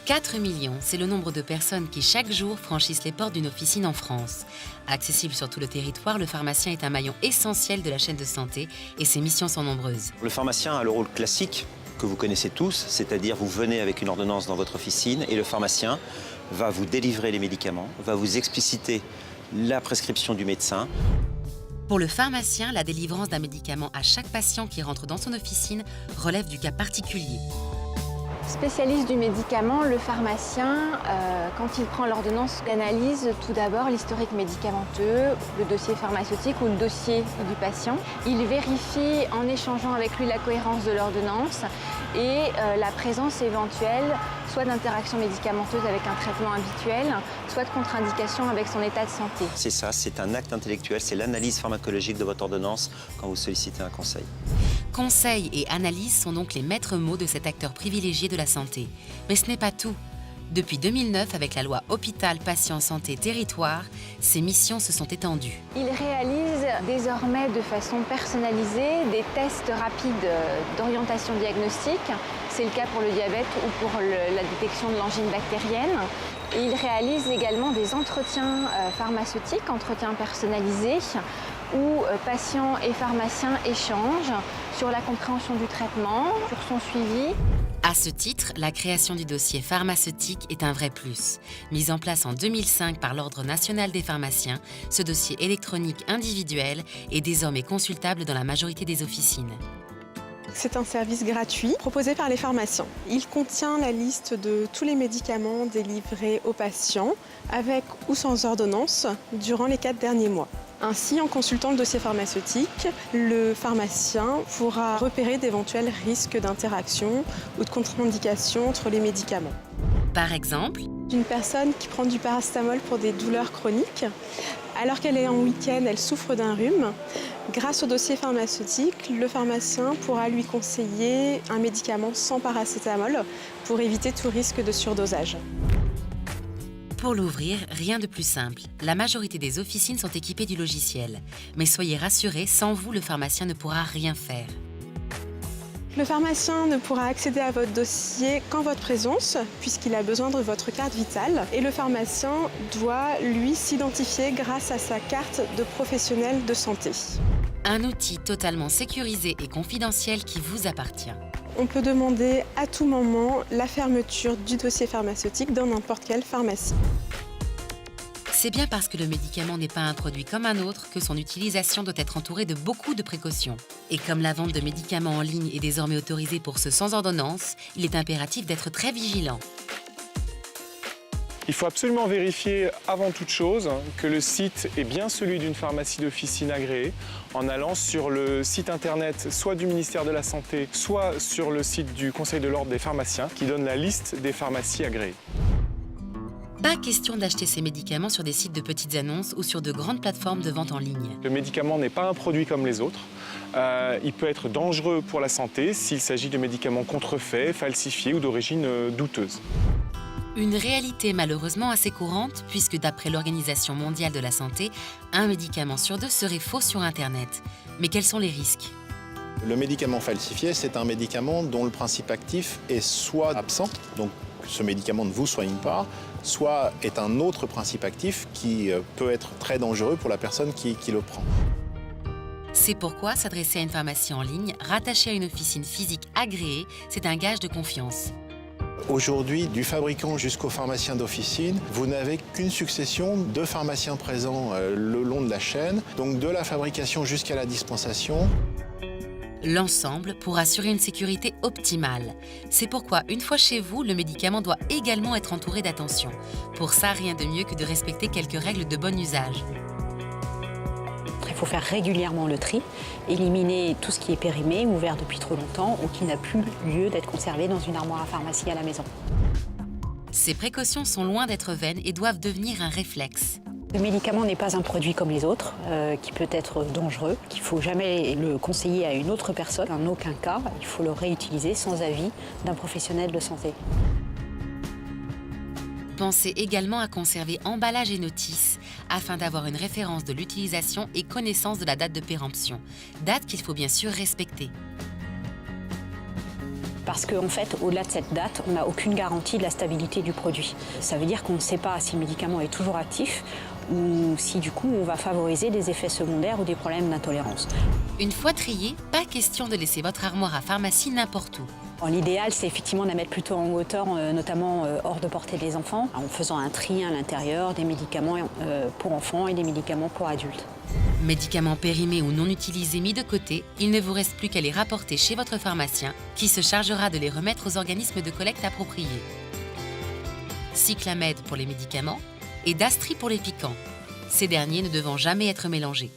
4 millions, c'est le nombre de personnes qui chaque jour franchissent les portes d'une officine en France. Accessible sur tout le territoire, le pharmacien est un maillon essentiel de la chaîne de santé et ses missions sont nombreuses. Le pharmacien a le rôle classique que vous connaissez tous, c'est-à-dire vous venez avec une ordonnance dans votre officine et le pharmacien va vous délivrer les médicaments, va vous expliciter la prescription du médecin. Pour le pharmacien, la délivrance d'un médicament à chaque patient qui rentre dans son officine relève du cas particulier. Spécialiste du médicament, le pharmacien, quand il prend l'ordonnance, analyse tout d'abord l'historique médicamenteux, le dossier pharmaceutique ou le dossier du patient. Il vérifie en échangeant avec lui la cohérence de l'ordonnance et la présence éventuelle soit d'interactions médicamenteuses avec un traitement habituel, soit de contre-indications avec son état de santé. C'est ça, c'est un acte intellectuel, c'est l'analyse pharmacologique de votre ordonnance quand vous sollicitez un conseil. Conseil et analyse sont donc les maîtres mots de cet acteur privilégié de la santé. Mais ce n'est pas tout. Depuis 2009, avec la loi Hôpital, Patient, Santé, Territoire, ces missions se sont étendues. Il réalise désormais de façon personnalisée des tests rapides d'orientation diagnostique. C'est le cas pour le diabète ou pour la détection de l'angine bactérienne. Et il réalise également des entretiens pharmaceutiques, entretiens personnalisés, où patients et pharmaciens échangent sur la compréhension du traitement, sur son suivi. À ce titre, la création du dossier pharmaceutique est un vrai plus. Mis en place en 2005 par l'Ordre national des pharmaciens, ce dossier électronique individuel est désormais consultable dans la majorité des officines. C'est un service gratuit proposé par les pharmaciens. Il contient la liste de tous les médicaments délivrés aux patients, avec ou sans ordonnance, durant les 4 derniers mois. Ainsi, en consultant le dossier pharmaceutique, le pharmacien pourra repérer d'éventuels risques d'interaction ou de contre-indication entre les médicaments. Par exemple, Une personne qui prend du paracétamol pour des douleurs chroniques, alors qu'elle est en week-end, elle souffre d'un rhume. Grâce au dossier pharmaceutique, le pharmacien pourra lui conseiller un médicament sans paracétamol pour éviter tout risque de surdosage. pour l'ouvrir, rien de plus simple. La majorité des officines sont équipées du logiciel. Mais soyez rassurés, sans vous, le pharmacien ne pourra rien faire. Le pharmacien ne pourra accéder à votre dossier qu'en votre présence, puisqu'il a besoin de votre carte vitale. Et le pharmacien doit, lui, s'identifier grâce à sa carte de professionnel de santé. Un outil totalement sécurisé et confidentiel qui vous appartient. On peut demander à tout moment la fermeture du dossier pharmaceutique dans n'importe quelle pharmacie. C'est bien parce que le médicament n'est pas un produit comme un autre que son utilisation doit être entourée de beaucoup de précautions. Et comme la vente de médicaments en ligne est désormais autorisée pour ceux sans ordonnance, il est impératif d'être très vigilant. Il faut absolument vérifier avant toute chose que le site est bien celui d'une pharmacie d'officine agréée en allant sur le site internet soit du ministère de la Santé, soit sur le site du Conseil de l'Ordre des pharmaciens qui donne la liste des pharmacies agréées. Pas question d'acheter ces médicaments sur des sites de petites annonces ou sur de grandes plateformes de vente en ligne. Le médicament n'est pas un produit comme les autres. Il peut être dangereux pour la santé s'il s'agit de médicaments contrefaits, falsifiés ou d'origine douteuse. Une réalité malheureusement assez courante puisque d'après l'Organisation mondiale de la santé, un médicament sur 2 serait faux sur Internet. Mais quels sont les risques ? Le médicament falsifié, c'est un médicament dont le principe actif est soit absent, donc ce médicament ne vous soigne pas, soit est un autre principe actif qui peut être très dangereux pour la personne qui le prend. C'est pourquoi s'adresser à une pharmacie en ligne, rattachée à une officine physique agréée, c'est un gage de confiance. Aujourd'hui, du fabricant jusqu'au pharmacien d'officine, vous n'avez qu'une succession de pharmaciens présents le long de la chaîne, donc de la fabrication jusqu'à la dispensation. L'ensemble pour assurer une sécurité optimale. C'est pourquoi, une fois chez vous, le médicament doit également être entouré d'attention. Pour ça, rien de mieux que de respecter quelques règles de bon usage. Il faut faire régulièrement le tri, éliminer tout ce qui est périmé, ouvert depuis trop longtemps ou qui n'a plus lieu d'être conservé dans une armoire à pharmacie à la maison. Ces précautions sont loin d'être vaines et doivent devenir un réflexe. Le médicament n'est pas un produit comme les autres, qui peut être dangereux, qu'il ne faut jamais le conseiller à une autre personne. En aucun cas, il faut le réutiliser sans avis d'un professionnel de santé. Pensez également à conserver emballage et notices afin d'avoir une référence de l'utilisation et connaissance de la date de péremption, date qu'il faut bien sûr respecter. Parce qu'en fait, au-delà de cette date, on n'a aucune garantie de la stabilité du produit. Ça veut dire qu'on ne sait pas si le médicament est toujours actif ou si du coup on va favoriser des effets secondaires ou des problèmes d'intolérance. Une fois trié, pas question de laisser votre armoire à pharmacie n'importe où. L'idéal, c'est effectivement de la mettre plutôt en hauteur, notamment hors de portée des enfants, en faisant un tri à l'intérieur des médicaments pour enfants et des médicaments pour adultes. Médicaments périmés ou non utilisés mis de côté, il ne vous reste plus qu'à les rapporter chez votre pharmacien qui se chargera de les remettre aux organismes de collecte appropriés. Cyclamède pour les médicaments et Dastri pour les piquants, ces derniers ne devant jamais être mélangés.